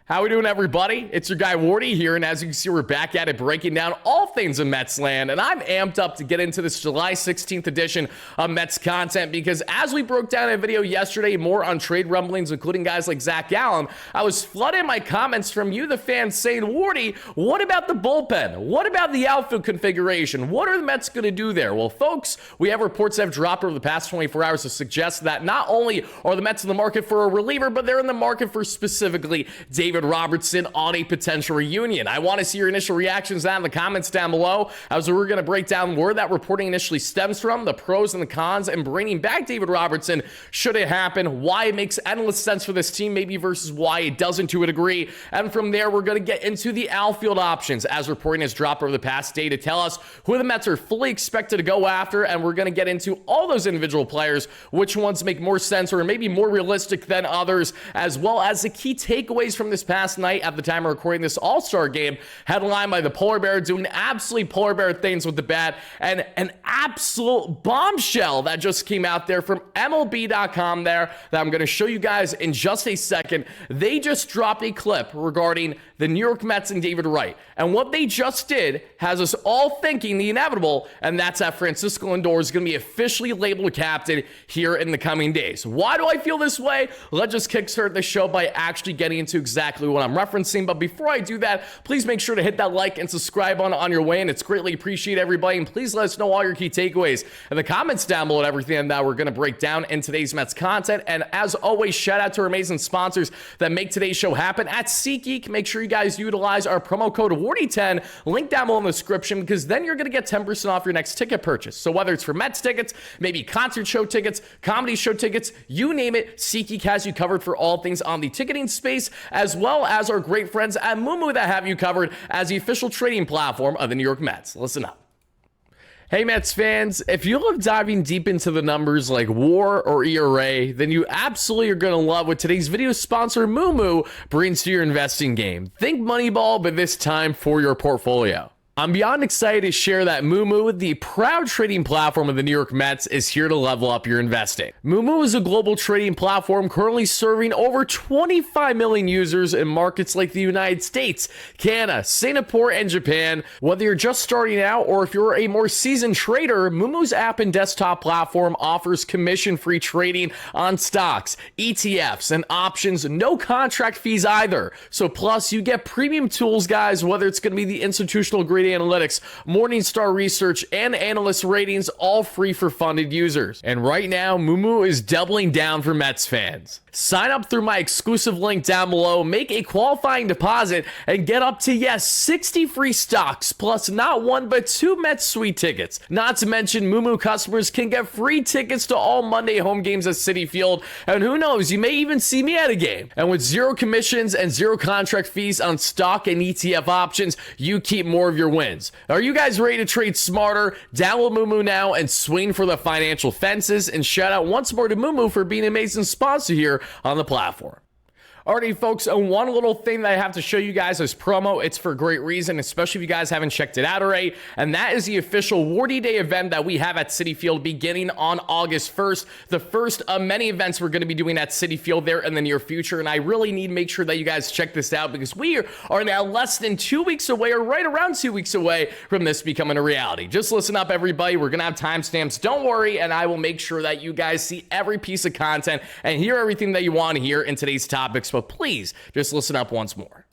How we doing, everybody? It's your guy Wardy here, and as you can see, we're back at it breaking down all things in Mets land, and I'm amped up to get into this July 16th edition of Mets content because as we broke down a video yesterday, more on trade rumblings, including guys like Zach Gallen, I was flooding my comments from you, the fans, saying, Wardy, what about the bullpen? What about the outfield configuration? What are the Mets going to do there? Well, folks, we have reports that have dropped over the past 24 hours to suggest that not only are the Mets in the market for a reliever, but they're in the market for specifically David Robertson on a potential reunion. I want to see your initial reactions down in the comments down below as we're going to break down where that reporting initially stems from, the pros and the cons, and bringing back David Robertson should it happen, why it makes endless sense for this team maybe versus why it doesn't to a degree. And from there, we're going to get into the outfield options as reporting has dropped over the past day to tell us who the Mets are fully expected to go after, and we're going to get into all those individual players, which ones make more sense or maybe more realistic than others, as well as the key takeaways from this past night at the time of recording this All-Star game, headlined by the Polar Bear doing absolutely polar bear things with the bat, and an absolute bombshell that just came out there from MLB.com there that I'm going to show you guys in just a second. They just dropped a clip regarding the New York Mets and David Wright, and what they just did has us all thinking the inevitable, and that's that Francisco Lindor is going to be officially labeled captain here in the coming days. Why do I feel this way? Let's just kickstart the show by actually getting into exactly what I'm referencing. But before I do that, please make sure to hit that like and subscribe on your way, and it's greatly appreciated, everybody. And please let us know all your key takeaways in the comments down below and everything that we're going to break down in today's Mets content. And as always, shout out to our amazing sponsors that make today's show happen at SeatGeek. Make sure you guys utilize our promo code WARDY10, link down below in the description, because then you're going to get 10% off your next ticket purchase. So whether it's for Mets tickets, maybe concert show tickets, comedy show tickets, you name it, SeatGeek has you covered for all things on the ticketing space, as well as our great friends at Moomoo that have you covered as the official trading platform of the New York Mets. Listen up. Hey Mets fans, if you love diving deep into the numbers like WAR or ERA, then you absolutely are going to love what today's video sponsor Moomoo brings to your investing game. Think Moneyball, but this time for your portfolio. I'm beyond excited to share that Moomoo, the proud trading platform of the New York Mets, is here to level up your investing. Moomoo is a global trading platform currently serving over 25 million users in markets like the United States, Canada, Singapore, and Japan. Whether you're just starting out or if you're a more seasoned trader, Moomoo's app and desktop platform offers commission-free trading on stocks, ETFs, and options, no contract fees either. So plus, you get premium tools, guys, whether it's going to be the institutional grade analytics, Morningstar research, and analyst ratings, all free for funded users. And right now, Moomoo is doubling down for Mets fans. Sign up through my exclusive link down below, make a qualifying deposit, and get up to, yes, 60 free stocks, plus not one but two Mets Suite tickets. Not to mention, Moomoo customers can get free tickets to all Monday home games at Citi Field, and who knows, you may even see me at a game. And with zero commissions and zero contract fees on stock and ETF options, you keep more of your wins. Are you guys ready to trade smarter? Download Moomoo now and swing for the financial fences. And shout out once more to Moomoo for being an amazing sponsor here on the platform. Alrighty, folks, and one little thing that I have to show you guys is promo. It's for a great reason, especially if you guys haven't checked it out already, and that is the official Wardy Day event that we have at Citi Field beginning on August 1st, the first of many events we're going to be doing at Citi Field there in the near future, and I really need to make sure that you guys check this out because we are now less than 2 weeks away, or right around 2 weeks away from this becoming a reality. Just listen up, everybody. We're going to have timestamps. Don't worry, and I will make sure that you guys see every piece of content and hear everything that you want to hear in today's topics. But please, just listen up once more.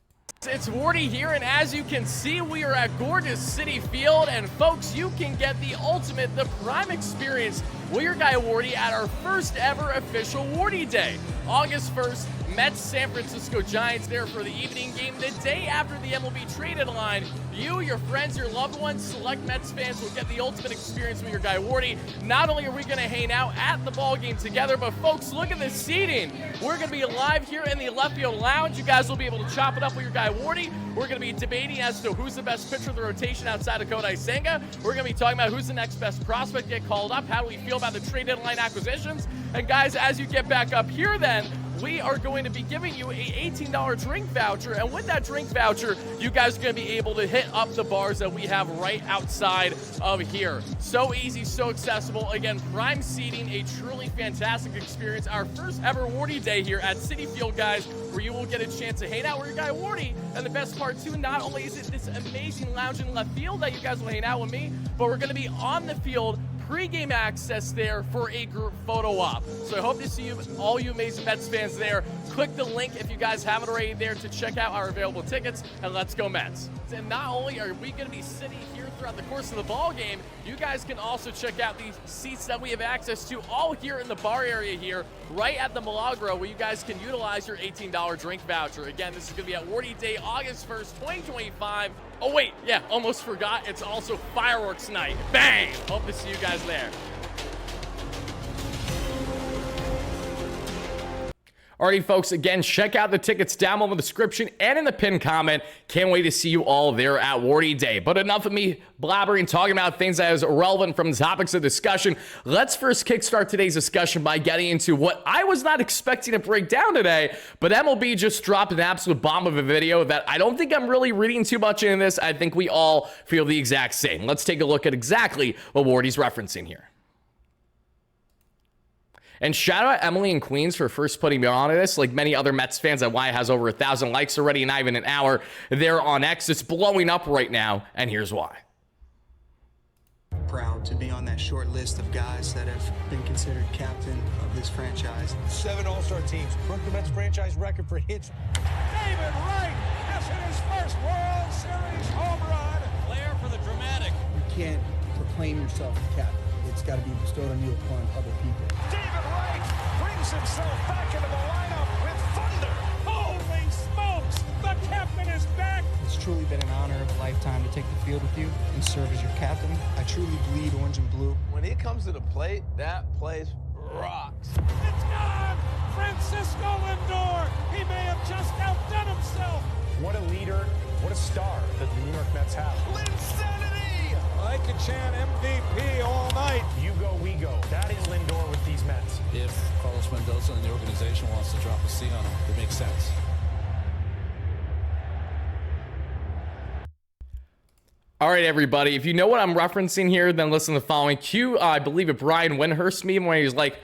It's Wardy here, and as you can see, we are at gorgeous Citi Field, and folks, you can get the ultimate, the prime experience with your guy Wardy at our first ever official Wardy Day. August 1st, Mets, San Francisco Giants there for the evening game. The day after the MLB trade deadline, you, your friends, your loved ones, select Mets fans will get the ultimate experience with your guy Wardy. Not only are we going to hang out at the ball game together, but folks, look at the seating. We're going to be live here in the left field lounge. You guys will be able to chop it up with your guy Wardy. We're going to be debating as to who's the best pitcher of the rotation outside of Kodai Senga. We're going to be talking about who's the next best prospect to get called up. How do we feel about the trade deadline acquisitions? And guys, as you get back up here then, we are going to be giving you a $18 drink voucher. And with that drink voucher, you guys are going to be able to hit up the bars that we have right outside of here. So easy, so accessible. Again, prime seating, a truly fantastic experience. Our first ever Wardy Day here at Citi Field, guys, where you will get a chance to hang out with your guy Wardy. And the best part too, not only is it this amazing lounge in left field that you guys will hang out with me, but we're going to be on the field, pre-game access there for a group photo op. So I hope to see you, all you amazing Mets fans there. Click the link if you guys haven't already there to check out our available tickets, and let's go Mets. And not only are we going to be sitting here throughout the course of the ball game, you guys can also check out these seats that we have access to all here in the bar area here, right at the Milagro, where you guys can utilize your $18 drink voucher. Again, this is going to be at Wardy Day, August 1st, 2025. Oh wait, yeah, almost forgot. It's also fireworks night. Bang! Hope to see you guys there. Alrighty, folks, again, check out the tickets down below in the description and in the pinned comment. Can't wait to see you all there at Wardy Day. But enough of me blabbering, talking about things that is relevant from the topics of discussion. Let's first kickstart today's discussion by getting into what I was not expecting to break down today, but MLB just dropped an absolute bomb of a video that I don't think I'm really reading too much into this. I think we all feel the exact same. Let's take a look at exactly what Wardy's referencing here. And shout out Emily in Queens for first putting me on to this. Like many other Mets fans, that why it has over 1,000 likes already, not even an hour there on X. It's blowing up right now, and here's why. Proud to be on that short list of guys that have been considered captain of this franchise. 7 All-Star teams broke the Mets franchise record for hits. David Wright has hit his first World Series home run. Flair for the dramatic. You can't proclaim yourself a captain. It's got to be bestowed on you upon other people. David Wright brings himself back into the lineup with thunder. Holy smokes! The captain is back! It's truly been an honor of a lifetime to take the field with you and serve as your captain. I truly bleed orange and blue. When he comes to the plate, that place rocks. It's gone! Francisco Lindor! He may have just outdone himself! What a leader, what a star that the New York Mets have. Linsanity! I could chant MVP all night. You go, we go. That is Lindor with these Mets. If Carlos Mendoza and the organization wants to drop a C on him, it makes sense. All right, everybody, if you know what I'm referencing here, then listen to the following. Cue, I believe it, Brian Windhurst meme when he's like,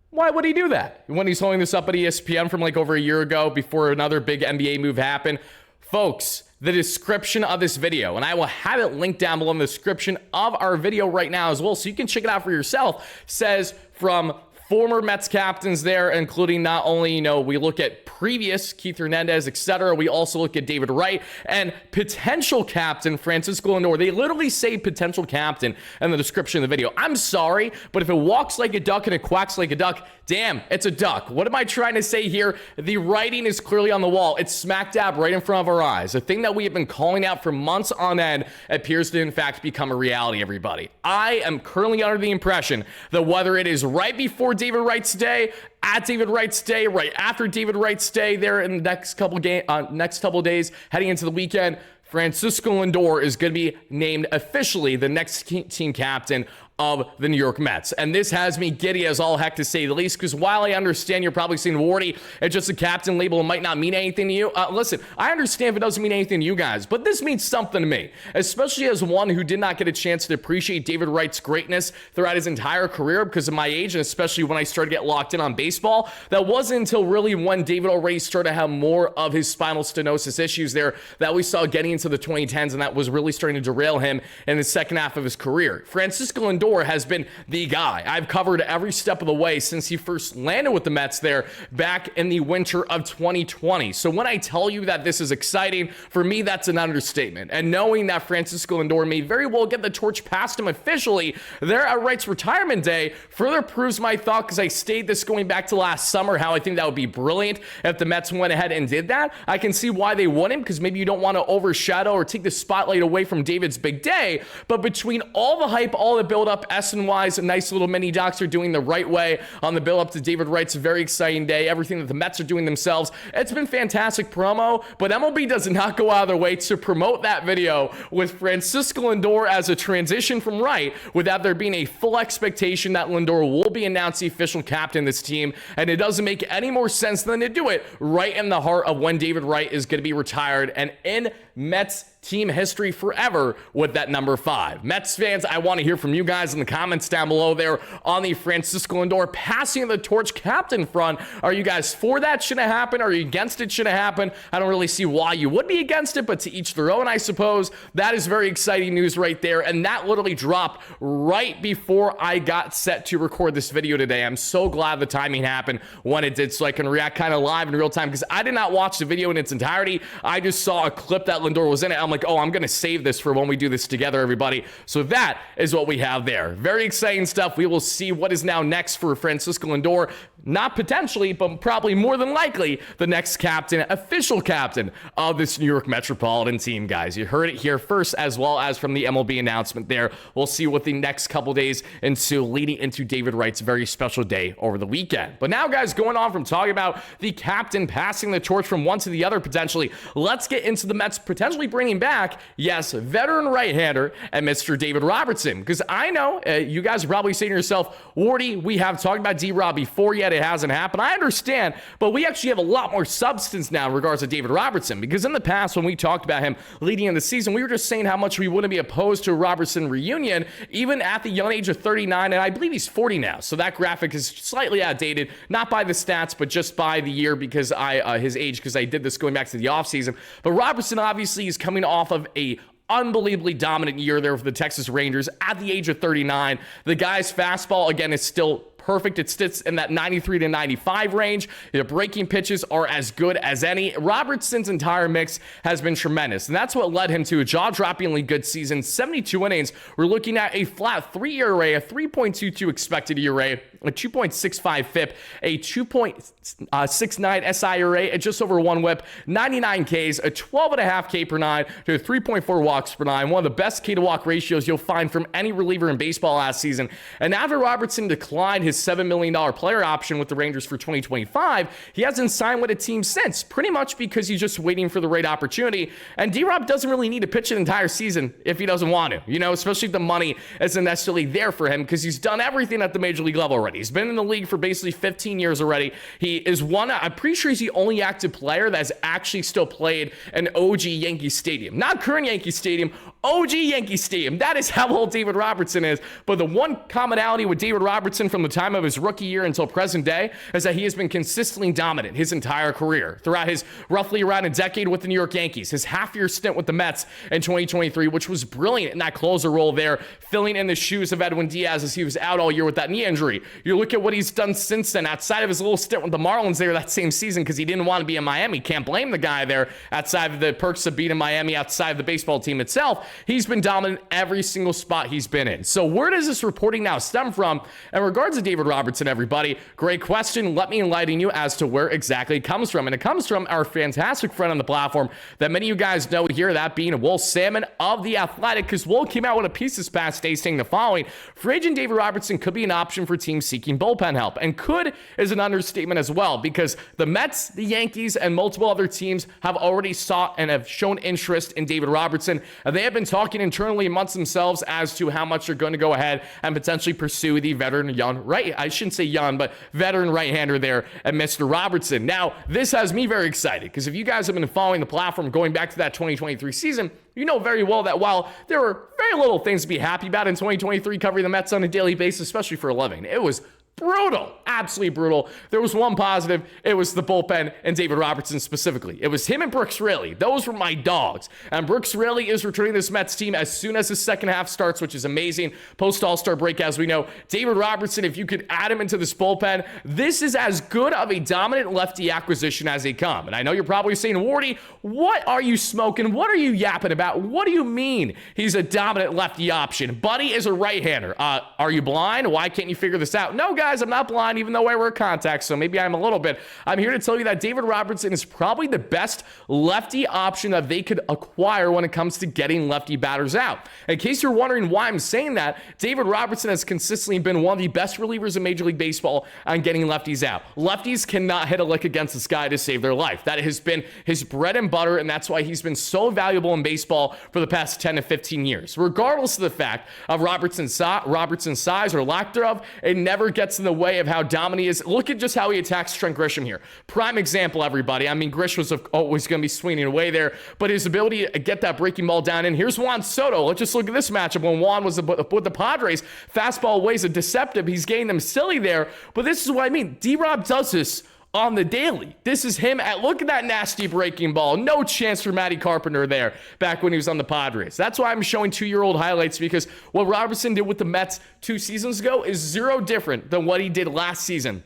why would he do that? When he's holding this up at ESPN from like over a year ago before another big NBA move happened. Folks, the description of this video, and I will have it linked down below in the description of our video right now as well, so you can check it out for yourself, says from former Mets captains there, including not only, you know, we look at previous Keith Hernandez, etc. We also look at David Wright and potential captain Francisco Lindor. They literally say potential captain in the description of the video. I'm sorry, but if it walks like a duck and it quacks like a duck, damn, it's a duck. What am I trying to say here? The writing is clearly on the wall. It's smack dab right in front of our eyes. The thing that we have been calling out for months on end appears to in fact become a reality, everybody. I am currently under the impression that whether it is right before David Wright's day, at David Wright's day, right after David Wright's day, there in the next couple days, heading into the weekend, Francisco Lindor is going to be named officially the next team captain of the New York Mets. And this has me giddy as all heck, to say the least, because while I understand you're probably seeing Wardy, it's just a captain label, it might not mean anything to you. Listen, I understand if it doesn't mean anything to you guys, but this means something to me, especially as one who did not get a chance to appreciate David Wright's greatness throughout his entire career because of my age, and especially when I started to get locked in on baseball. That wasn't until really when David already started to have more of his spinal stenosis issues there that we saw getting into the 2010s, and that was really starting to derail him in the second half of his career. Francisco Lindor has been the guy I've covered every step of the way since he first landed with the Mets there back in the winter of 2020. So when I tell you that this is exciting, for me, that's an understatement. And knowing that Francisco Lindor may very well get the torch past him officially there at Wright's retirement day further proves my thought, because I stated this going back to last summer, how I think that would be brilliant if the Mets went ahead and did that. I can see why they wouldn't, because maybe you don't want to overshadow or take the spotlight away from David's big day, but between all the hype, all the build up, build-up. SNY's a nice little mini docs are doing the right way on the build-up to David Wright's very exciting day. Everything that the Mets are doing themselves. It's been fantastic promo, but MLB does not go out of their way to promote that video with Francisco Lindor as a transition from Wright without there being a full expectation that Lindor will be announced the official captain of this team. And it doesn't make any more sense than to do it right in the heart of when David Wright is going to be retired and in Mets team history forever with that number 5. Mets fans, I want to hear from you guys in the comments down below there on the Francisco Lindor passing the torch captain front. Are you guys for that? Should it happen? Are you against it? Should it happen? I don't really see why you would be against it, but to each their own, I suppose. That is very exciting news right there, and that literally dropped right before I got set to record this video today. I'm so glad the timing happened when it did so I can react kind of live in real time because I did not watch the video in its entirety. I just saw a clip that Lindor was in it. I'm like, oh, I'm going to save this for when we do this together, everybody. So that is what we have there. Very exciting stuff. We will see what is now next for Francisco Lindor. Not potentially, but probably more than likely the next captain, official captain of this New York Metropolitan team, guys. You heard it here first, as well as from the MLB announcement there. We'll see what the next couple days ensue leading into David Wright's very special day over the weekend. But now, guys, going on from talking about the captain passing the torch from one to the other potentially, let's get into the Mets potentially bringing back, yes, veteran right-hander and Mr. David Robertson. Because I know you guys are probably saying to yourself, Wardy, we have talked about D-Rob before yet. It hasn't happened. I understand, but we actually have a lot more substance now in regards to David Robertson, because in the past when we talked about him leading in the season, we were just saying how much we wouldn't be opposed to a Robertson reunion, even at the young age of 39, and I believe he's 40 now, so that graphic is slightly outdated, not by the stats, but just by the year, because his age, because I did this going back to the offseason. But Robertson obviously is coming off of a unbelievably dominant year there for the Texas Rangers at the age of 39. The guy's fastball, again, is still perfect. It sits in that 93 to 95 range. The breaking pitches are as good as any. Robertson's entire mix has been tremendous, and that's what led him to a jaw-droppingly good season. 72 innings. We're looking at a flat 3 ERA, a 3.22 expected ERA, a 2.65 FIP, a 2.69 SIRA, at just over 1 WHIP, 99 Ks, a 12.5 K per 9 to a 3.4 walks per 9, one of the best K to walk ratios you'll find from any reliever in baseball last season. And after Robertson declined his $7 million player option with the Rangers for 2025, he hasn't signed with a team since, pretty much because he's just waiting for the right opportunity. And D-Rob doesn't really need to pitch an entire season if he doesn't want to, especially if the money isn't necessarily there for him, because he's done everything at the major league level already. He's been in the league for basically 15 years already. He is I'm pretty sure he's the only active player that's actually still played an OG Yankee Stadium. Not current Yankee Stadium, OG Yankee Stadium. That is how old David Robertson is. But the one commonality with David Robertson from the time of his rookie year until present day is that he has been consistently dominant his entire career throughout his roughly around a decade with the New York Yankees, his half-year stint with the Mets in 2023, which was brilliant in that closer role there, filling in the shoes of Edwin Diaz as he was out all year with that knee injury. You look at what he's done since then, outside of his little stint with the Marlins there that same season because he didn't want to be in Miami. Can't blame the guy there. Outside of the perks of being in Miami, outside of the baseball team itself, he's been dominant every single spot he's been in. So where does this reporting now stem from in regards to David Robertson, everybody? Great question. Let me enlighten you as to where exactly it comes from. And it comes from our fantastic friend on the platform that many of you guys know here, that being Will Salmon of The Athletic, because Will came out with a piece this past day saying the following: free agent David Robertson could be an option for teams seeking bullpen help. And could is an understatement as well, because the Mets, the Yankees, and multiple other teams have already sought and have shown interest in David Robertson. And they have been talking internally amongst themselves as to how much they're going to go ahead and potentially pursue the veteran I shouldn't say young, but veteran right-hander there and Mr. Robertson. Now, this has me very excited, because if you guys have been following the platform going back to that 2023 season, you know very well that while there were very little things to be happy about in 2023 covering the Mets on a daily basis, especially for a living, it was brutal, absolutely brutal. There was one positive. It was the bullpen and David Robertson specifically. It was him and Brooks Raley. Those were my dogs. And Brooks Raley is returning this Mets team as soon as the second half starts, which is amazing. Post All-Star break, as we know. David Robertson, if you could add him into this bullpen, this is as good of a dominant lefty acquisition as they come. And I know you're probably saying, Wardy, what are you smoking? What are you yapping about? What do you mean he's a dominant lefty option? Buddy is a right-hander. Are you blind? Why can't you figure this out? No, guys. guys, I'm not blind, even though I wear contacts, so maybe I'm a little bit. I'm here to tell you that David Robertson is probably the best lefty option that they could acquire when it comes to getting lefty batters out. In case you're wondering why I'm saying that, David Robertson has consistently been one of the best relievers in Major League Baseball on getting lefties out. Lefties cannot hit a lick against this guy to save their life. That has been his bread and butter, and that's why he's been so valuable in baseball for the past 10 to 15 years. Regardless of the fact of Robertson's size or lack thereof, it never gets in the way of how dominant he is. Look at just how he attacks Trent Grisham here. Prime example, everybody. I mean, Grish was always going to be swinging away there, but his ability to get that breaking ball down in. Here's Juan Soto. Let's just look at this matchup when Juan was with the Padres. Fastball ways a deceptive. He's getting them silly there, but this is what I mean. D-Rob does this on the daily. This is him look at that nasty breaking ball. No chance for Matty Carpenter there back when he was on the Padres. That's why I'm showing 2-year-old highlights, because what Robertson did with the Mets 2 seasons ago is zero different than what he did last season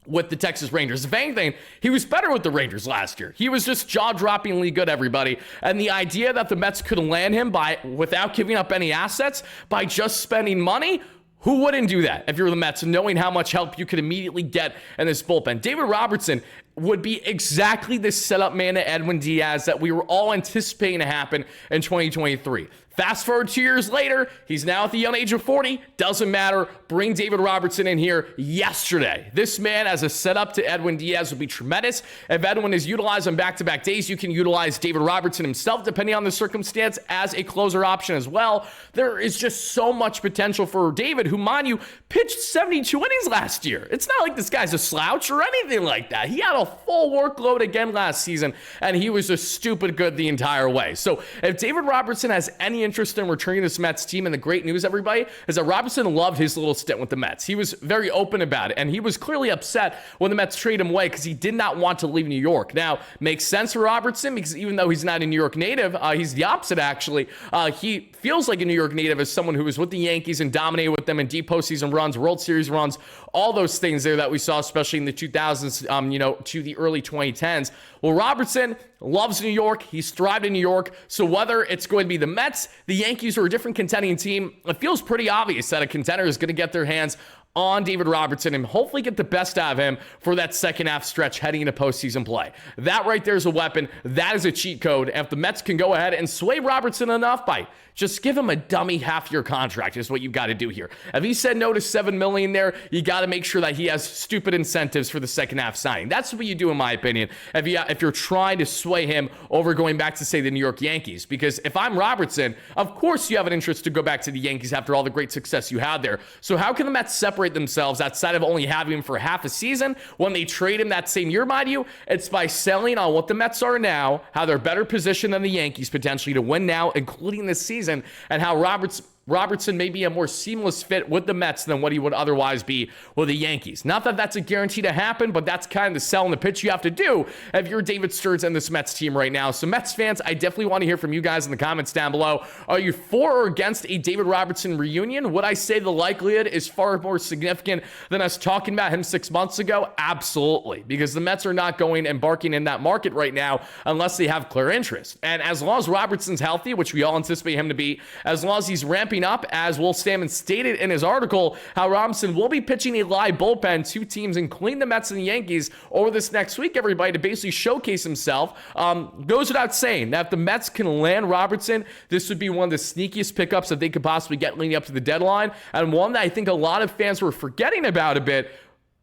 with the Texas Rangers. If anything, he was better with the Rangers last year. He was just jaw-droppingly good, everybody. And the idea that the Mets could land him without giving up any assets, by just spending money, who wouldn't do that if you're the Mets, knowing how much help you could immediately get in this bullpen? David Robertson would be exactly the setup man to Edwin Diaz that we were all anticipating to happen in 2023. Fast forward 2 years later, he's now at the young age of 40. Doesn't matter. Bring David Robertson in here yesterday. This man as a setup to Edwin Diaz would be tremendous. If Edwin is utilized on back-to-back days, you can utilize David Robertson himself, depending on the circumstance, as a closer option as well. There is just so much potential for David, who, mind you, pitched 72 innings last year. It's not like this guy's a slouch or anything like that. He had a full workload again last season, and he was just stupid good the entire way. So if David Robertson has any interest in returning this Mets team, and the great news, everybody, is that Robertson loved his little stint with the Mets. He was very open about it, and he was clearly upset when the Mets traded him away because he did not want to leave New York. Now, makes sense for Robertson, because even though he's not a New York native, he's the opposite, actually. He feels like a New York native as someone who was with the Yankees and dominated with them in deep postseason runs, World Series runs, all those things there that we saw, especially in the 2000s, to the early 2010s. Well, Robertson loves New York. He's thrived in New York. So whether it's going to be the Mets, the Yankees, or a different contending team, it feels pretty obvious that a contender is going to get their hands on David Robertson and hopefully get the best out of him for that second half stretch heading into postseason play. That right there is a weapon. That is a cheat code. And if the Mets can go ahead and sway Robertson enough by just give him a dummy half-year contract is what you've got to do here. If he said no to $7 million there, you got to make sure that he has stupid incentives for the second half signing. That's what you do, in my opinion, if you're trying to sway him over going back to, say, the New York Yankees. Because if I'm Robertson, of course you have an interest to go back to the Yankees after all the great success you had there. So how can the Mets separate themselves outside of only having him for half a season when they trade him that same year, mind you? It's by selling on what the Mets are now, how they're better positioned than the Yankees potentially to win now, including this season, and how Robertson may be a more seamless fit with the Mets than what he would otherwise be with the Yankees. Not that that's a guarantee to happen, but that's kind of the sell and the pitch you have to do if you're David Stearns and this Mets team right now. So Mets fans, I definitely want to hear from you guys in the comments down below. Are you for or against a David Robertson reunion? Would I say the likelihood is far more significant than us talking about him 6 months ago? Absolutely, because the Mets are not embarking in that market right now unless they have clear interest. And as long as Robertson's healthy, which we all anticipate him to be, as long as he's ramping up, as Will Stammen stated in his article, how Robinson will be pitching a live bullpen to teams, including the Mets and the Yankees, over this next week, everybody, to basically showcase himself. Goes without saying that if the Mets can land Robertson, this would be one of the sneakiest pickups that they could possibly get leading up to the deadline, and one that I think a lot of fans were forgetting about a bit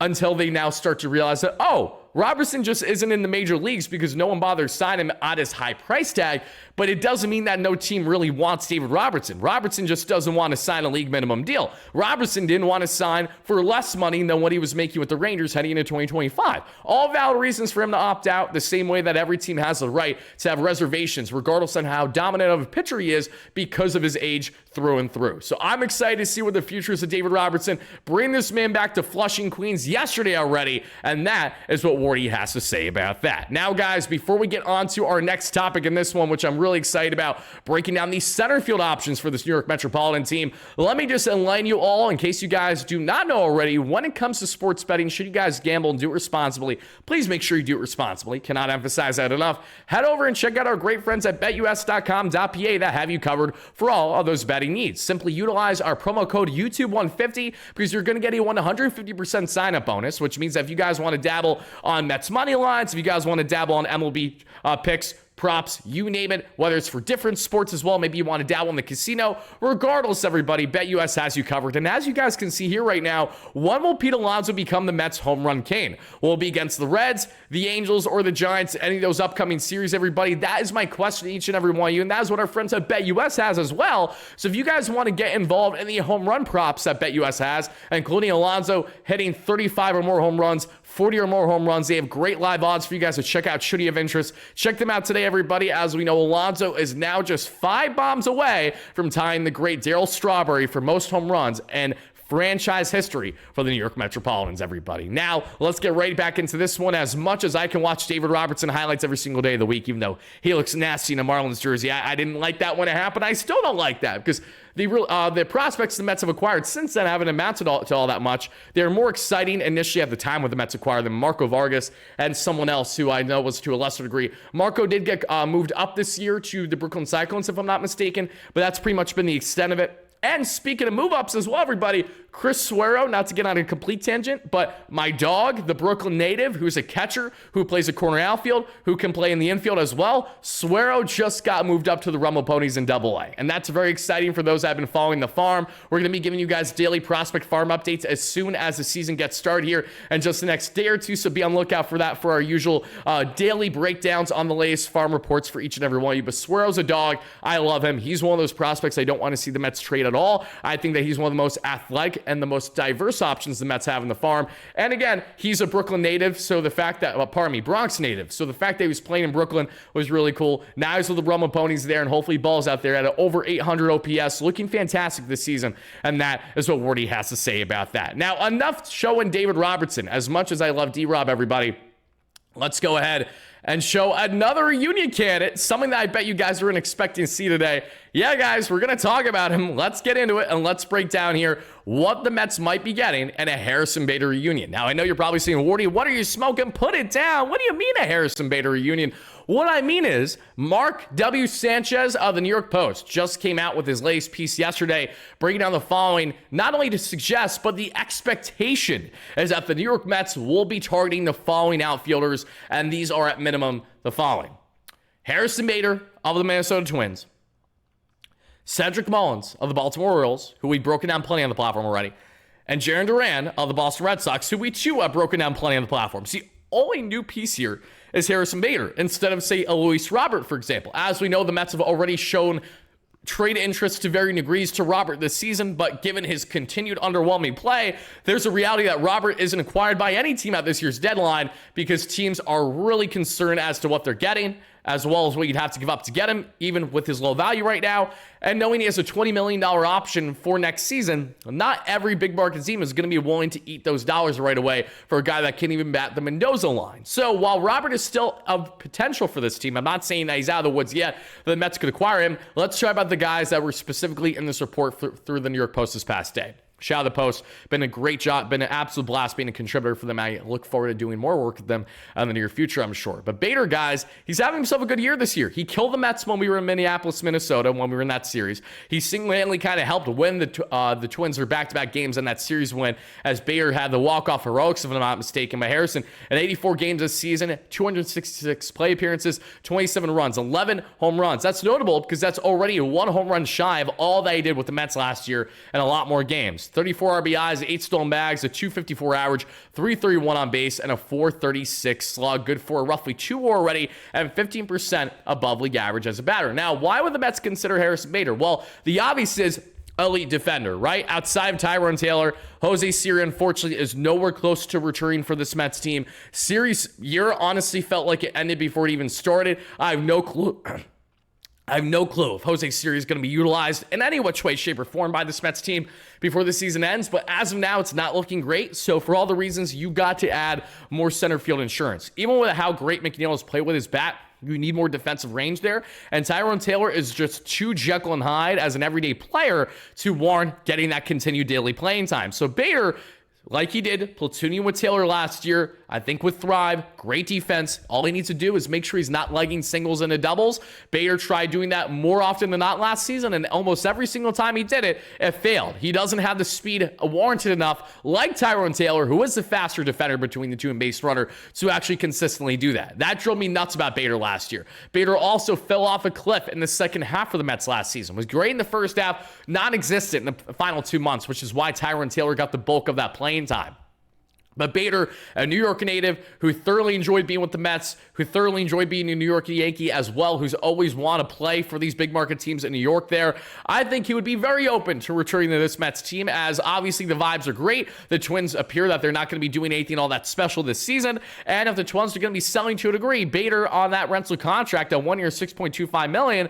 until they now start to realize that, oh, Robertson just isn't in the major leagues because no one bothers signing him at his high price tag, but it doesn't mean that no team really wants David Robertson. Robertson just doesn't want to sign a league minimum deal. Robertson didn't want to sign for less money than what he was making with the Rangers heading into 2025. All valid reasons for him to opt out, the same way that every team has the right to have reservations, regardless on how dominant of a pitcher he is, because of his age through and through. So I'm excited to see what the future is of David Robertson. Bring this man back to Flushing, Queens yesterday already, and that is what Wardy has to say about that. Now, guys, before we get on to our next topic in this one, which I'm really excited about, breaking down the center field options for this New York Metropolitan team, let me just enlighten you all, in case you guys do not know already, when it comes to sports betting, should you guys gamble and do it responsibly, please make sure you do it responsibly. Cannot emphasize that enough. Head over and check out our great friends at betus.com.pa that have you covered for all of those betting needs. Simply utilize our promo code YouTube150 because you're going to get a 150% sign-up bonus, which means that if you guys want to dabble on Mets money lines, if you guys want to dabble on MLB picks, props, you name it, whether it's for different sports as well, maybe you want to dabble in the casino, regardless, everybody, BetUS has you covered. And as you guys can see here right now, when will Pete Alonso become the Mets home run king? Will it be against the Reds, the Angels, or the Giants, any of those upcoming series, everybody? That is my question to each and every one of you, and that is what our friends at BetUS has as well. So if you guys want to get involved in the home run props that BetUS has, including Alonso hitting 35 or more home runs, 40 or more home runs, they have great live odds for you guys to check out should you have interest. Check them out today, everybody. As we know, Alonso is now just 5 bombs away from tying the great Darryl Strawberry for most home runs and franchise history for the New York Metropolitans, everybody. Now, let's get right back into this one. As much as I can watch David Robertson highlights every single day of the week, even though he looks nasty in a Marlins jersey, I didn't like that when it happened. I still don't like that because the prospects the Mets have acquired since then haven't amounted to all that much. They're more exciting initially at the time when the Mets acquired them. Marco Vargas and someone else who I know was to a lesser degree. Marco did get moved up this year to the Brooklyn Cyclones, if I'm not mistaken, but that's pretty much been the extent of it. And speaking of move-ups as well, everybody, Chris Suero, not to get on a complete tangent, but my dog, the Brooklyn native, who's a catcher, who plays a corner outfield, who can play in the infield as well, Suero just got moved up to the Rumble Ponies in AA. And that's very exciting for those that have been following the farm. We're going to be giving you guys daily prospect farm updates as soon as the season gets started here in just the next day or two, so be on the lookout for that for our usual daily breakdowns on the latest farm reports for each and every one of you. But Suero's a dog. I love him. He's one of those prospects I don't want to see the Mets trade at all. I think that he's one of the most athletic and the most diverse options the Mets have in the farm. And again, he's a Brooklyn native, so the fact that, Bronx native. So the fact that he was playing in Brooklyn was really cool. Now he's with the Rumble Ponies there, and hopefully balls out there at over 800 OPS, looking fantastic this season. And that is what Wardy has to say about that. Now, enough showing David Robertson. As much as I love D-Rob, everybody, let's go ahead and show another reunion candidate, something that I bet you guys weren't expecting to see today. Yeah, guys, we're going to talk about him. Let's get into it, and let's break down here what the Mets might be getting in a Harrison Bader reunion. Now, I know you're probably saying, Wardy, what are you smoking? Put it down. What do you mean a Harrison Bader reunion? What I mean is Mark W. Sanchez of the New York Post just came out with his latest piece yesterday, breaking down the following, not only to suggest, but the expectation is that the New York Mets will be targeting the following outfielders, and these are at minimum the following: Harrison Bader of the Minnesota Twins, Cedric Mullins of the Baltimore Orioles, who we've broken down plenty on the platform already, and Jarren Duran of the Boston Red Sox, who we too have broken down plenty on the platform. See, only new piece here is Harrison Bader instead of, say, a Luis Robert, for example. As we know, the Mets have already shown trade interest to varying degrees to Robert this season, but given his continued underwhelming play, there's a reality that Robert isn't acquired by any team at this year's deadline because teams are really concerned as to what they're getting, as well as what you'd have to give up to get him, even with his low value right now. And knowing he has a $20 million option for next season, not every big market team is going to be willing to eat those dollars right away for a guy that can't even bat the Mendoza line. So while Robert is still of potential for this team, I'm not saying that he's out of the woods yet, the Mets could acquire him. Let's try about the guys that were specifically in this report through the New York Post this past day. Shout out to the Post. Been a great job. Been an absolute blast being a contributor for them. I look forward to doing more work with them in the near future, I'm sure. But Bader, guys, he's having himself a good year this year. He killed the Mets when we were in Minneapolis, Minnesota, when we were in that series. He single-handedly kind of helped win the Twins their back-to-back games in that series win, as Bader had the walk-off heroics, if I'm not mistaken, by Harrison. In 84 games this season, 266 play appearances, 27 runs, 11 home runs. That's notable because that's already 1 home run shy of all that he did with the Mets last year and a lot more games. 34 RBIs, 8 stolen bags, a 254 average, 331 on base, and a 436 slug. Good for roughly 2 WAR already and 15% above league average as a batter. Now, why would the Mets consider Harrison Bader? Well, the obvious is elite defender, right? Outside of Tyrone Taylor, Jose Siri, unfortunately, is nowhere close to returning for this Mets team. Siri's year honestly felt like it ended before it even started. I have no clue. I have no clue if Jose Siri is going to be utilized in any which way, shape, or form by this Mets team before the season ends. But as of now, it's not looking great. So for all the reasons, you got to add more center field insurance. Even with how great McNeil has played with his bat, you need more defensive range there. And Tyrone Taylor is just too Jekyll and Hyde as an everyday player to warrant getting that continued daily playing time. So Bader, like he did platooning with Taylor last year, I think would thrive. Great defense. All he needs to do is make sure he's not legging singles into doubles. Bader tried doing that more often than not last season, and almost every single time he did it, it failed. He doesn't have the speed warranted enough, like Tyrone Taylor, who is the faster defender between the two and base runner, to actually consistently do that. That drove me nuts about Bader last year. Bader also fell off a cliff in the second half of the Mets last season. Was great in the first half, non-existent in the final 2 months, which is why Tyrone Taylor got the bulk of that playing time. But Bader, a New York native who thoroughly enjoyed being with the Mets, who thoroughly enjoyed being a New York Yankee as well, who's always want to play for these big market teams in New York there, I think he would be very open to returning to this Mets team, as obviously the vibes are great. The Twins appear that they're not going to be doing anything all that special this season, and if the Twins are going to be selling to a degree, Bader on that rental contract at 1 year, $6.25 million,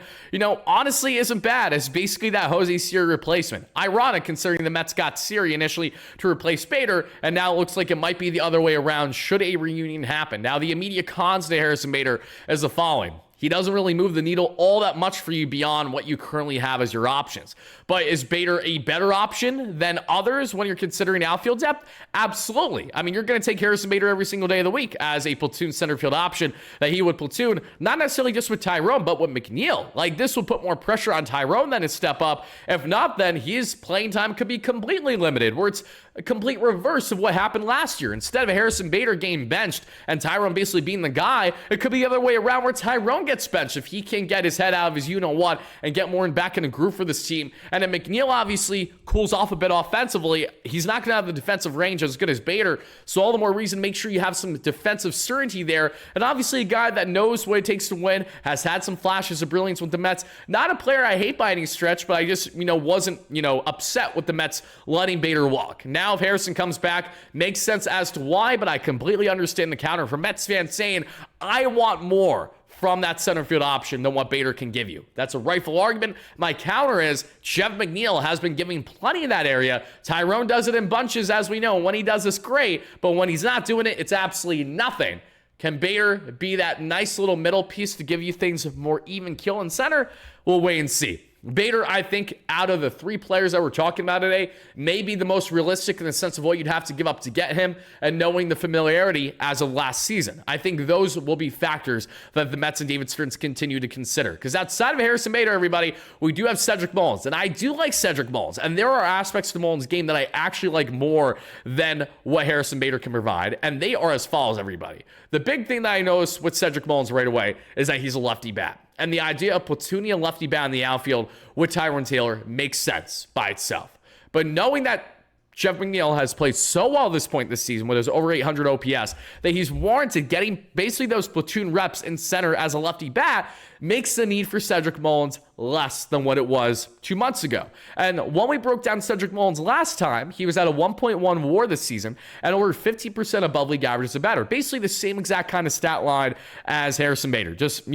honestly isn't bad as basically that Jose Siri replacement. Ironic considering the Mets got Siri initially to replace Bader, and now it looks like it might be the other way around should a reunion happen. Now, the immediate cons to Harrison Bader is the following. He doesn't really move the needle all that much for you beyond what you currently have as your options. But is Bader a better option than others when you're considering outfield depth? Absolutely. I mean, you're going to take Harrison Bader every single day of the week as a platoon center field option that he would platoon, not necessarily just with Tyrone, but with McNeil. Like, this will put more pressure on Tyrone than his step up. If not, then his playing time could be completely limited, where it's a complete reverse of what happened last year. Instead of Harrison Bader getting benched and Tyrone basically being the guy, it could be the other way around where Tyrone gets benched if he can't get his head out of his you-know-what and get more back in a groove for this team. And then McNeil obviously cools off a bit offensively. He's not going to have the defensive range as good as Bader, so all the more reason make sure you have some defensive certainty there. And obviously a guy that knows what it takes to win, has had some flashes of brilliance with the Mets. Not a player I hate by any stretch, but I just, wasn't, upset with the Mets letting Bader walk. Now, if Harrison comes back, makes sense as to why, but I completely understand the counter from Mets fans saying, I want more from that center field option than what Bader can give you. That's a rightful argument. My counter is Jeff McNeil has been giving plenty in that area. Tyrone does it in bunches, as we know. When he does, it's great, but when he's not doing it, it's absolutely nothing. Can Bader be that nice little middle piece to give you things more even keel in center? We'll wait and see. Bader, I think, out of the three players that we're talking about today, may be the most realistic in the sense of what you'd have to give up to get him and knowing the familiarity as of last season. I think those will be factors that the Mets and David Stearns continue to consider. Because outside of Harrison Bader, everybody, we do have Cedric Mullins. And I do like Cedric Mullins. And there are aspects to Mullins' game that I actually like more than what Harrison Bader can provide. And they are as follows, everybody. The big thing that I noticed with Cedric Mullins right away is that he's a lefty bat. And the idea of platooning a lefty bat in the outfield with Tyrone Taylor makes sense by itself. But knowing that Jeff McNeil has played so well at this point this season with his over 800 OPS that he's warranted getting basically those platoon reps in center as a lefty bat makes the need for Cedric Mullins less than what it was 2 months ago. And when we broke down Cedric Mullins last time, he was at a 1.1 WAR this season and over 50% above league average as a batter. Basically the same exact kind of stat line as Harrison Bader, just,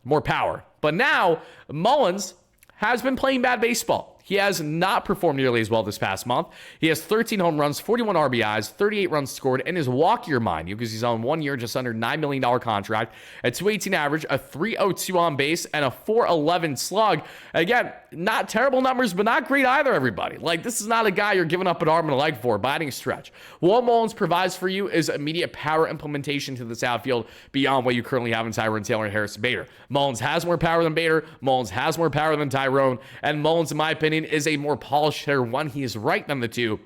more power. But now, Mullins has been playing bad baseball. He has not performed nearly as well this past month. He has 13 home runs, 41 RBIs, 38 runs scored, and his walk year, mind you, because he's on 1 year, just under $9 million contract, a 218 average, a 302 on base, and a 411 slug. Again, not terrible numbers, but not great either, everybody. Like, this is not a guy you're giving up an arm and a leg for by any stretch. What Mullins provides for you is immediate power implementation to this outfield beyond what you currently have in Tyrone Taylor and Harrison Bader. Mullins has more power than Bader. Mullins has more power than Tyrone. And Mullins, in my opinion, is a more polished hitter when he is right than the two.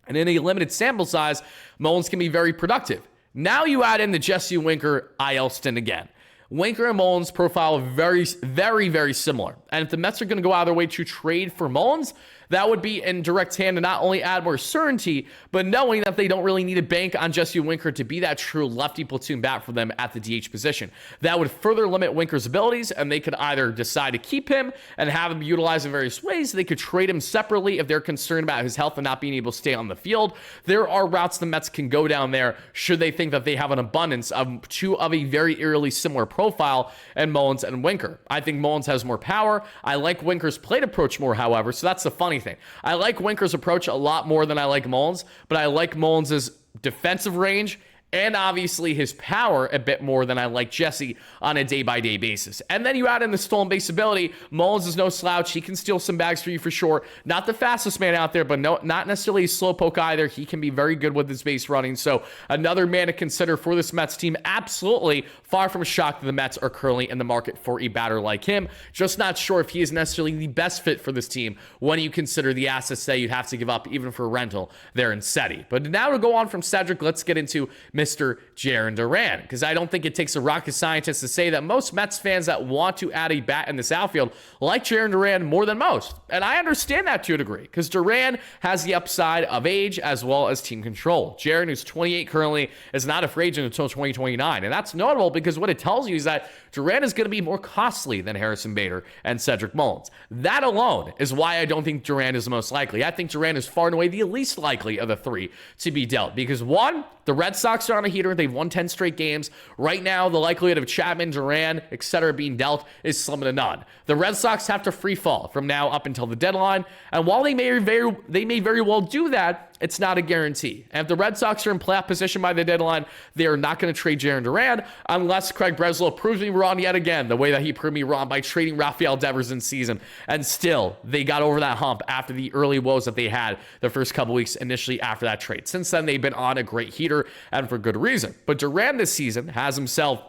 And in a limited sample size, Mullins can be very productive. Now you add in the Jesse Winker IL stint again. Winker and Mullins' profile very, very, very similar. And if the Mets are going to go out of their way to trade for Mullins, That would be in direct hand to not only add more certainty, but knowing that they don't really need to bank on Jesse Winker to be that true lefty platoon bat for them at the DH position. That would further limit Winker's abilities, and they could either decide to keep him and have him utilized in various ways. They could trade him separately if they're concerned about his health and not being able to stay on the field. There are routes the Mets can go down there should they think that they have an abundance of two of a very eerily similar profile in Mullins and Winker. I think Mullins has more power. I like Winker's plate approach more, however, so that's the funny thing. I like Winker's approach a lot more than I like Mullins, but I like Mullins' defensive range and obviously his power a bit more than I like Jesse on a day-by-day basis. And then you add in the stolen base ability. Mullins is no slouch. He can steal some bags for you for sure. Not the fastest man out there, but not necessarily a slowpoke either. He can be very good with his base running. So another man to consider for this Mets team. Absolutely far from shocked that the Mets are currently in the market for a batter like him. Just not sure if he is necessarily the best fit for this team when you consider the assets that you'd have to give up even for rental there in SETI. But now to go on from Cedric, let's get into Mr. Jarren Duran, because I don't think it takes a rocket scientist to say that most Mets fans that want to add a bat in this outfield like Jarren Duran more than most. And I understand that to a degree, because Duran has the upside of age as well as team control. Jarren, who's 28 currently, is not a free agent until 2029. And that's notable because what it tells you is that Duran is going to be more costly than Harrison Bader and Cedric Mullins. That alone is why I don't think Duran is the most likely. I think Duran is far and away the least likely of the three to be dealt, because one, the Red Sox are on a heater. They've won 10 straight games. Right now, the likelihood of Chapman, Duran, etc. being dealt is slim to none. The Red Sox have to free fall from now up until the deadline, and while they may very well do that, it's not a guarantee. And if the Red Sox are in playoff position by the deadline, they are not going to trade Jarren Duran unless Craig Breslow proves me wrong yet again, the way that he proved me wrong by trading Rafael Devers in season. And still, they got over that hump after the early woes that they had the first couple weeks initially after that trade. Since then, they've been on a great heater, and for good reason. But Duran this season has himself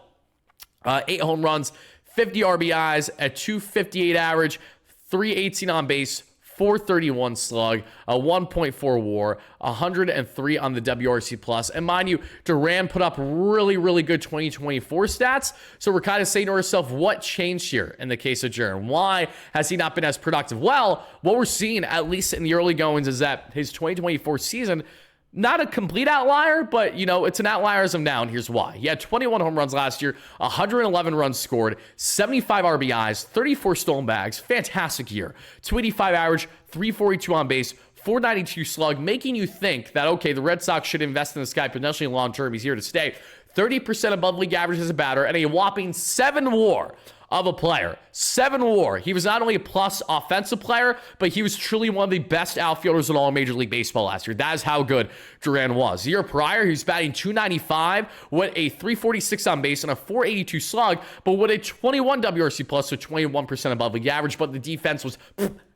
8 home runs, 50 RBIs, a 258 average, 318 on base, 431 slug, a 1.4 WAR, 103 on the WRC plus. And mind you, Duran put up really, really good 2024 stats. So we're kind of saying to ourselves, what changed here in the case of Jarren? Why has he not been as productive? Well, what we're seeing, at least in the early goings, is that his 2024 season, not a complete outlier, but, you know, it's an outlier as of now, and here's why. He had 21 home runs last year, 111 runs scored, 75 RBIs, 34 stolen bags, fantastic year. 285 average, 342 on base, 492 slug, making you think that, okay, the Red Sox should invest in this guy potentially long term. He's here to stay. 30% above league average as a batter, and a whopping 7 WAR of a player. 7 WAR. He was not only a plus offensive player, but he was truly one of the best outfielders in all Major League Baseball last year. That is how good Duran was. The year prior, he was batting .295 with a 346 on base and a 482 slug, but with a 21 WRC plus, so 21% above league average, but the defense was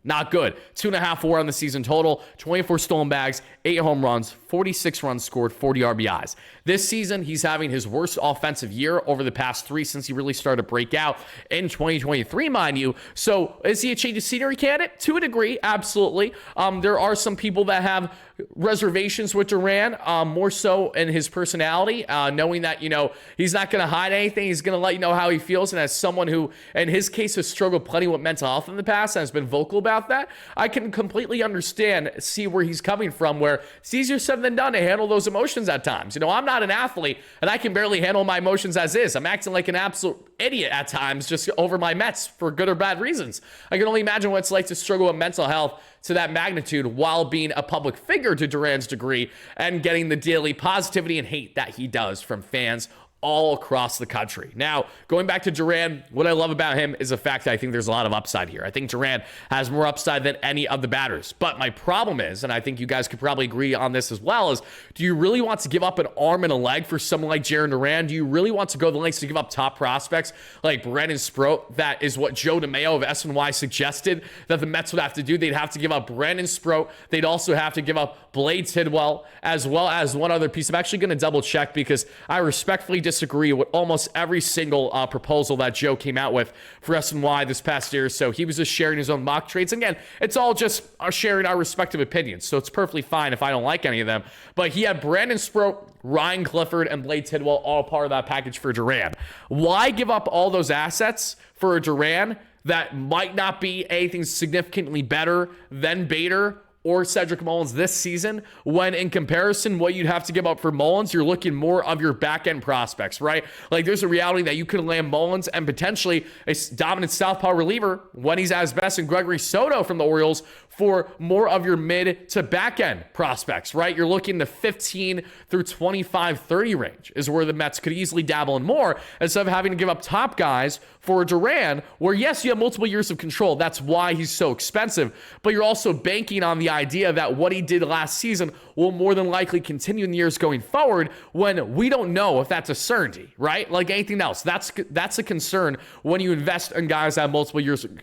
not good. 2.5 WAR on the season total, 24 stolen bags, 8 home runs, 46 runs scored, 40 RBIs. This season, he's having his worst offensive year over the past 3 since he really started to break out in 2023, mind you. So is he a change of scenery candidate? To a degree, absolutely. There are some people that have reservations with Duran, more so in his personality, knowing that, you know, he's not going to hide anything. He's going to let you know how he feels. And as someone who, in his case, has struggled plenty with mental health in the past and has been vocal about that, I can completely understand, see where he's coming from, where it's easier said than done to handle those emotions at times. You know, I'm not an athlete, and I can barely handle my emotions as is. I'm acting like an absolute idiot at times just over my Mets for good or bad reasons. I can only imagine what it's like to struggle with mental health to that magnitude while being a public figure to Duran's degree and getting the daily positivity and hate that he does from fans all across the country. Now, going back to Duran, what I love about him is the fact that I think there's a lot of upside here. I think Duran has more upside than any of the batters. But my problem is, and I think you guys could probably agree on this as well, is do you really want to give up an arm and a leg for someone like Jarren Duran? Do you really want to go the lengths to give up top prospects like Brandon Sproat? That is what Joe DeMayo of SNY suggested that the Mets would have to do. They'd have to give up Brandon Sproat. They'd also have to give up Blade Tidwell, as well as one other piece. I'm actually going to double check because I respectfully disagree with almost every single proposal that Joe came out with for SNY this past year. So he was just sharing his own mock trades. Again, it's all just sharing our respective opinions. So it's perfectly fine if I don't like any of them. But he had Brandon Sproat, Ryan Clifford, and Blade Tidwell all part of that package for Duran. Why give up all those assets for a Duran that might not be anything significantly better than Bader or Cedric Mullins this season, when in comparison, what you'd have to give up for Mullins, you're looking more of your back-end prospects, right? Like, there's a reality that you could land Mullins and potentially a dominant southpaw reliever when he's at his best in Gregory Soto from the Orioles for more of your mid to back-end prospects, right? You're looking the 15 through 25, 30 range is where the Mets could easily dabble in more, instead of having to give up top guys for Duran, where yes, you have multiple years of control. That's why he's so expensive, but you're also banking on the idea that what he did last season will more than likely continue in the years going forward, when we don't know if that's a certainty, right? Like anything else, that's a concern when you invest in guys that have multiple years of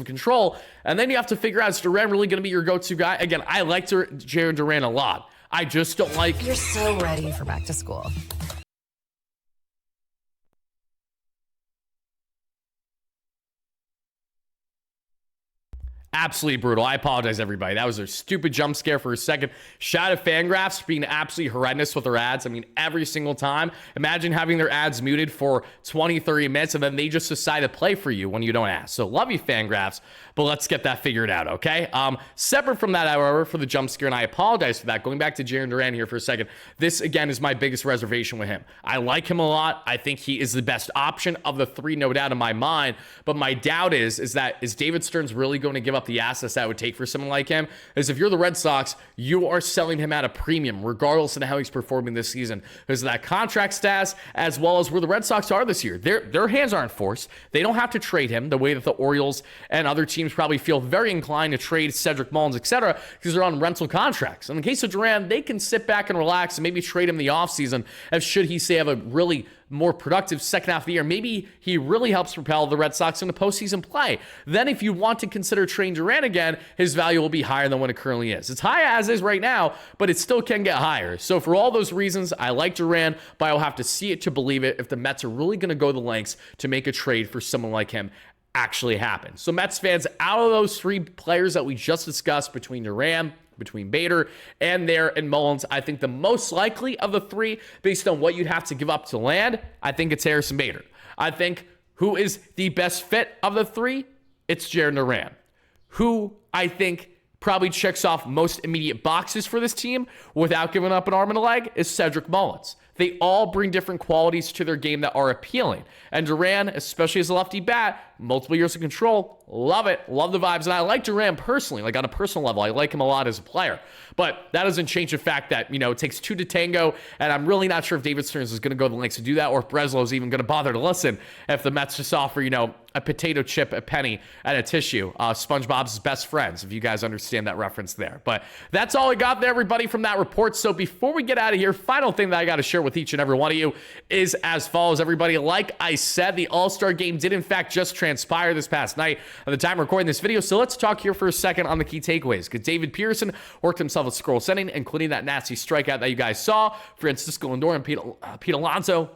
control. And then you have to figure out, is Duran really going to be your go-to guy? Again, I like Jaron Duran a lot. I just don't like... You're so ready for back to school. Absolutely brutal. I apologize, everybody. That was a stupid jump scare for a second. Shout out to Fangraphs being absolutely horrendous with their ads. I mean, every single time. Imagine having their ads muted for 20, 30 minutes, and then they just decide to play for you when you don't ask. So love you, Fangraphs, but let's get that figured out, okay? Separate from that, however, for the jump scare, and I apologize for that. Going back to Jaron Duran here for a second, this, again, is my biggest reservation with him. I like him a lot. I think he is the best option of the three, no doubt in my mind, but my doubt is that David Stearns really going to give up the assets that would take for someone like him? Is if you're the Red Sox, you are selling him at a premium, regardless of how he's performing this season, because of that contract status, as well as where the Red Sox are this year. Their hands aren't forced. They don't have to trade him the way that the Orioles and other teams probably feel very inclined to trade Cedric Mullins, etc., because they're on rental contracts. In the case of Duran, they can sit back and relax and maybe trade him in the offseason, as should he say have a really more productive second half of the year. Maybe he really helps propel the Red Sox into postseason play. Then if you want to consider trading Duran again, his value will be higher than what it currently is. It's high as is right now, but it still can get higher. So for all those reasons, I like Duran, but I'll have to see it to believe it if the Mets are really going to go the lengths to make a trade for someone like him actually happen. So Mets fans, out of those three players that we just discussed, between Duran, between Bader, and Mullins, I think the most likely of the three, based on what you'd have to give up to land, I think it's Harrison Bader. I think who is the best fit of the three? It's Jaron Duran. Who I think probably checks off most immediate boxes for this team without giving up an arm and a leg is Cedric Mullins. They all bring different qualities to their game that are appealing. And Duran, especially as a lefty bat, multiple years of control, love it, love the vibes. And I like Duran personally, like on a personal level. I like him a lot as a player. But that doesn't change the fact that, it takes two to tango, and I'm really not sure if David Stearns is going to go the lengths to do that, or if Breslow's even going to bother to listen if the Mets just offer, a potato chip, a penny, and a tissue. SpongeBob's best friends, if you guys understand that reference there. But that's all I got there, everybody, from that report. So before we get out of here, final thing that I got to share with each and every one of you is as follows, everybody. Like I said, the All-Star game did in fact just transpire this past night at the time of recording this video. So let's talk here for a second on the key takeaways, because David Pearson worked himself a scroll setting, including that nasty strikeout that you guys saw. Francisco Lindor and Pete Alonso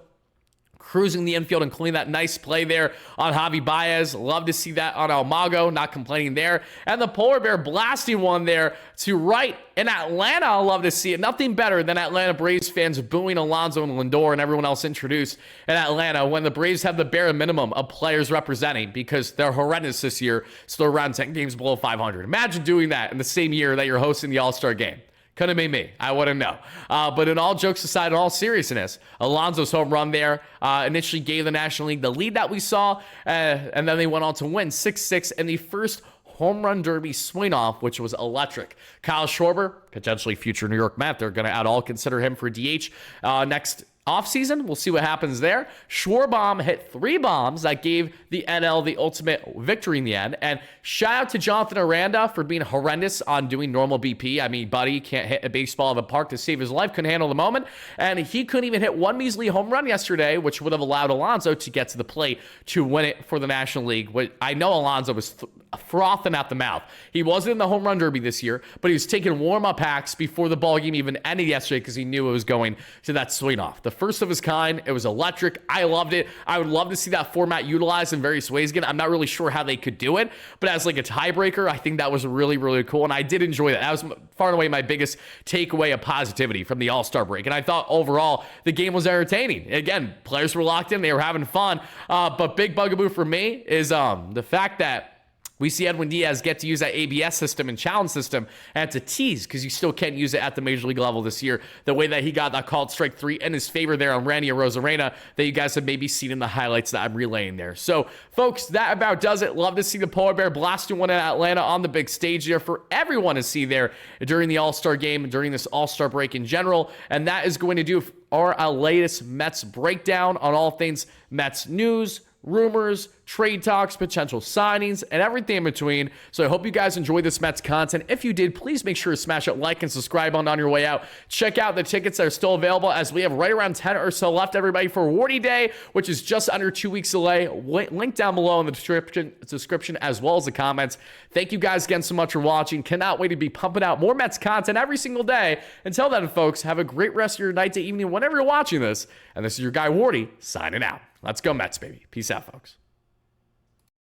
cruising the infield, including that nice play there on Javi Baez. Love to see that on Almago, not complaining there. And the Polar Bear blasting one there to right in Atlanta. I love to see it. Nothing better than Atlanta Braves fans booing Alonso and Lindor and everyone else introduced in Atlanta when the Braves have the bare minimum of players representing, because they're horrendous this year, so they're around 10 games below 500. Imagine doing that in the same year that you're hosting the All-Star game. Couldn't have been me. I wouldn't know. But in all jokes aside, in all seriousness, Alonso's home run there initially gave the National League the lead that we saw, and then they went on to win 6-6 in the first home run derby swing-off, which was electric. Kyle Schwarber, potentially future New York Met, they're going to all consider him for DH next offseason. We'll see what happens there. Schwarbaum hit 3 bombs that gave the NL the ultimate victory in the end. And shout out to Jonathan Aranda for being horrendous on doing normal BP. I mean, buddy can't hit a baseball in the park to save his life, couldn't handle the moment. And he couldn't even hit one measly home run yesterday, which would have allowed Alonso to get to the plate to win it for the National League. I know Alonso was frothing at the mouth. He wasn't in the home run derby this year, but he was taking warm-up hacks before the ball game even ended yesterday because he knew it was going to that swing off. The first of his kind. It was electric. I loved it. I would love to see that format utilized in various ways again. I'm not really sure how they could do it, but as like a tiebreaker, I think that was really, really cool, and I did enjoy that. That was far and away my biggest takeaway of positivity from the All-Star break, and I thought overall the game was entertaining. Again, players were locked in. They were having fun, but big bugaboo for me is the fact that we see Edwin Diaz get to use that ABS system and challenge system, and it's a tease because you still can't use it at the major league level this year. The way that he got that called strike 3 in his favor there on Randy Arozarena that you guys have maybe seen in the highlights that I'm relaying there. So, folks, that about does it. Love to see the Polar Bear blasting one in Atlanta on the big stage there for everyone to see there during the All-Star game and during this All-Star break in general. And that is going to do our latest Mets breakdown on all things Mets news, rumors, trade talks, potential signings, and everything in between. So I hope you guys enjoyed this Mets content. If you did, please make sure to smash that like and subscribe on your way out. Check out the tickets that are still available as we have right around 10 or so left, everybody, for Wardy Day, which is just under 2 weeks away. Link down below in the description as well as the comments. Thank you guys again so much for watching. Cannot wait to be pumping out more Mets content every single day. Until then, folks, have a great rest of your night to evening whenever you're watching this. And this is your guy, Wardy, signing out. Let's go Mets, baby. Peace out, folks.